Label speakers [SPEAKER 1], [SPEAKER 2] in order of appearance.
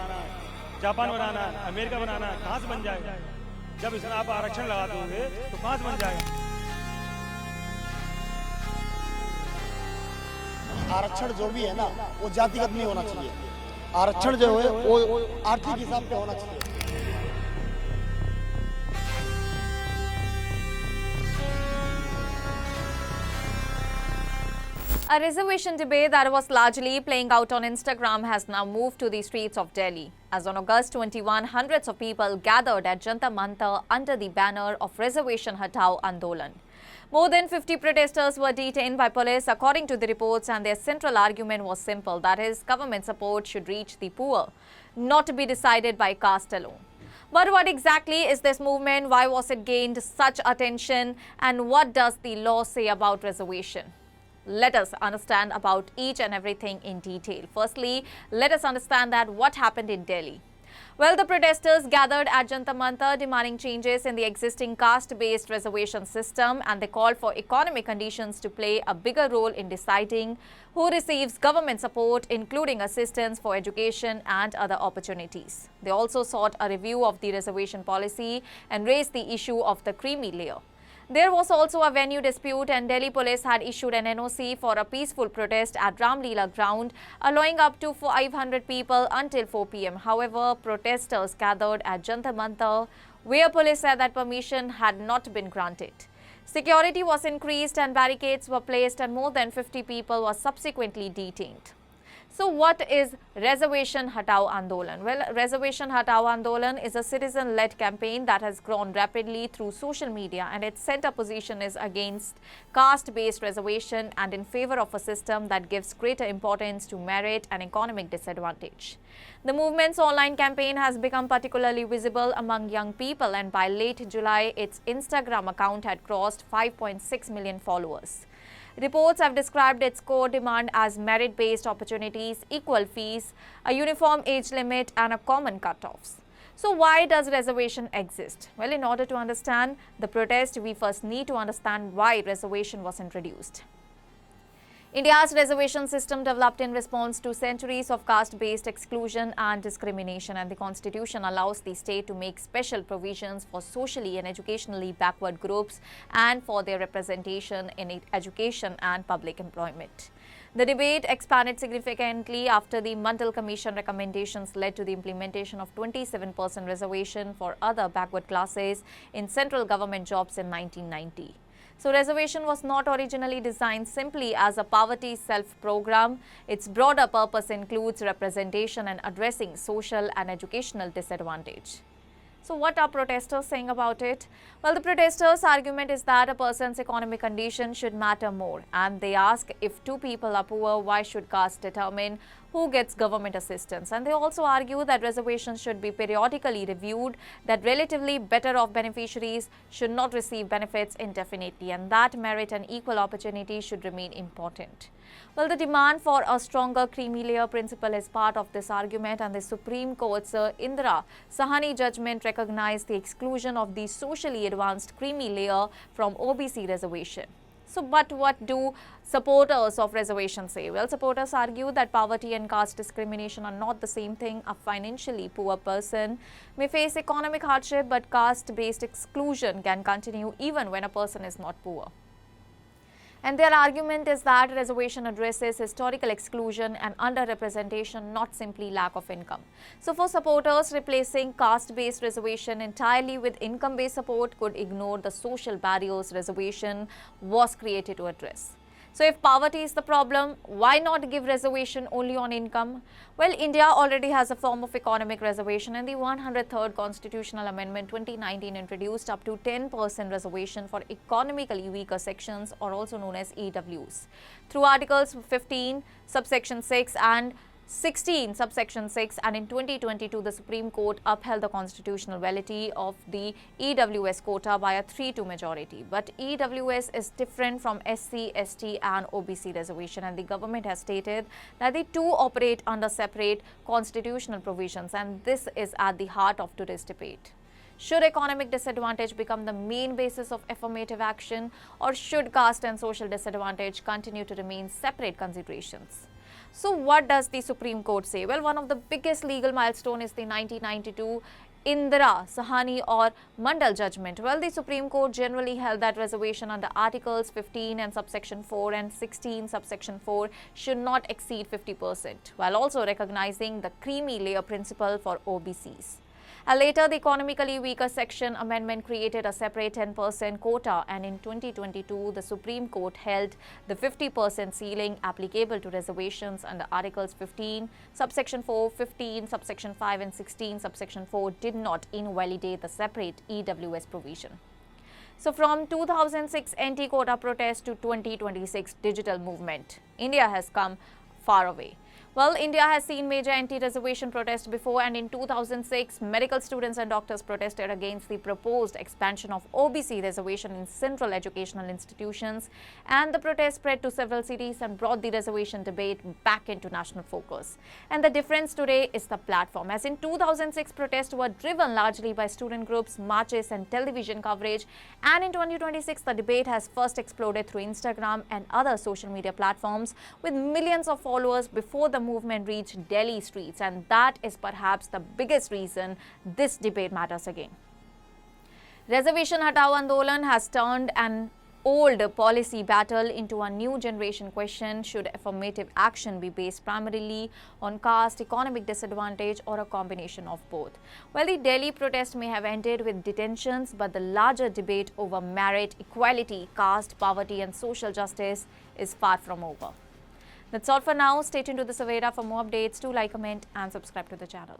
[SPEAKER 1] है, जापान बनाना है, अमेरिका बनाना है, कहाँ से बन जाएगा? जब इसमें आप आरक्षण लगा दोगे तो कहाँ से बन जाएगा?
[SPEAKER 2] आरक्षण जो भी है ना वो जातिगत नहीं होना चाहिए। आरक्षण जो है वो आर्थिक हिसाब पे होना चाहिए।
[SPEAKER 3] A reservation debate that was largely playing out on Instagram has now moved to the streets of Delhi. As on August 21, hundreds of people gathered at Jantar Mantar under the banner of Reservation Hatao Andolan. More than 50 protesters were detained by police according to the reports, and their central argument was simple, that is, government support should reach the poor, not to be decided by caste alone. But what exactly is this movement? Why was it gained such attention? And what does the law say about reservation? Let us understand about each and everything in detail. Firstly, let us understand that what happened in Delhi. Well, the protesters gathered at Jantar Mantar demanding changes in the existing caste-based reservation system, and they called for economic conditions to play a bigger role in deciding who receives government support, including assistance for education and other opportunities. They also sought a review of the reservation policy and raised the issue of the creamy layer. There was also a venue dispute, and Delhi police had issued an NOC for a peaceful protest at Ram Leela ground, allowing up to 500 people until 4 p.m. However, protesters gathered at Jantar Mantar, where police said that permission had not been granted. Security was increased and barricades were placed, and more than 50 people were subsequently detained. So what is Reservation Hatao Andolan? Well, Reservation Hatao Andolan is a citizen-led campaign that has grown rapidly through social media, and its center position is against caste-based reservation and in favor of a system that gives greater importance to merit and economic disadvantage. The movement's online campaign has become particularly visible among young people, and by late July, its Instagram account had crossed 5.6 million followers. Reports have described its core demand as merit-based opportunities, equal fees, a uniform age limit and a common cutoffs. So why does reservation exist? Well, in order to understand the protest, we first need to understand why reservation was introduced. India's reservation system developed in response to centuries of caste-based exclusion and discrimination, and the constitution allows the state to make special provisions for socially and educationally backward groups and for their representation in education and public employment. The debate expanded significantly after the Mandal Commission recommendations led to the implementation of 27% reservation for other backward classes in central government jobs in 1990. So reservation was not originally designed simply as a poverty self-program. Its broader purpose includes representation and addressing social and educational disadvantage. So what are protesters saying about it? Well, the protesters' argument is that a person's economic condition should matter more, and they ask, if two people are poor, why should caste determine who gets government assistance? And they also argue that reservations should be periodically reviewed, that relatively better off beneficiaries should not receive benefits indefinitely, and that merit and equal opportunity should remain important. Well, the demand for a stronger creamy layer principle is part of this argument, and the Supreme Court's Indira Sahani judgment recognized the exclusion of the socially advanced creamy layer from OBC reservation. So, but what do supporters of reservation say? Well, supporters argue that poverty and caste discrimination are not the same thing. A financially poor person may face economic hardship, but caste-based exclusion can continue even when a person is not poor. And their argument is that reservation addresses historical exclusion and underrepresentation, not simply lack of income. So for supporters, replacing caste-based reservation entirely with income-based support could ignore the social barriers reservation was created to address. So if poverty is the problem, why not give reservation only on income? Well, India already has a form of economic reservation, and the 103rd Constitutional Amendment 2019 introduced up to 10% reservation for economically weaker sections, or also known as EWs, through Articles 15, subsection 6 and 16, subsection 6, and in 2022, the Supreme Court upheld the constitutional validity of the EWS quota by a 3-2 majority. But EWS is different from SC, ST and OBC reservation, and the government has stated that the two operate under separate constitutional provisions, and this is at the heart of today's debate. Should economic disadvantage become the main basis of affirmative action, or should caste and social disadvantage continue to remain separate considerations? So what does the Supreme Court say? Well, one of the biggest legal milestone is the 1992 Indira Sahani or Mandal judgment. Well, the Supreme Court generally held that reservation under Articles 15 and subsection 4 and 16 subsection 4 should not exceed 50%, while also recognizing the creamy layer principle for OBCs. Later, the economically weaker section amendment created a separate 10% quota, and in 2022, the Supreme Court held the 50% ceiling applicable to reservations under Articles 15, subsection 4, 15, subsection 5 and 16, subsection 4 did not invalidate the separate EWS provision. So from 2006 anti-quota protest to 2026 digital movement, India has come far away. Well, India has seen major anti-reservation protests before, and in 2006, medical students and doctors protested against the proposed expansion of OBC reservation in central educational institutions, and the protest spread to several cities and brought the reservation debate back into national focus. And the difference today is the platform, as in 2006 protests were driven largely by student groups, marches and television coverage, and in 2026 the debate has first exploded through Instagram and other social media platforms with millions of followers before the movement reached Delhi streets, and that is perhaps the biggest reason this debate matters again. Reservation Hatao Andolan has turned an old policy battle into a new generation question: should affirmative action be based primarily on caste, economic disadvantage, or a combination of both? Well, the Delhi protest may have ended with detentions, but the larger debate over merit, equality, caste, poverty and social justice is far from over. That's all for now. Stay tuned to the Savera for more updates. Do like, comment and subscribe to the channel.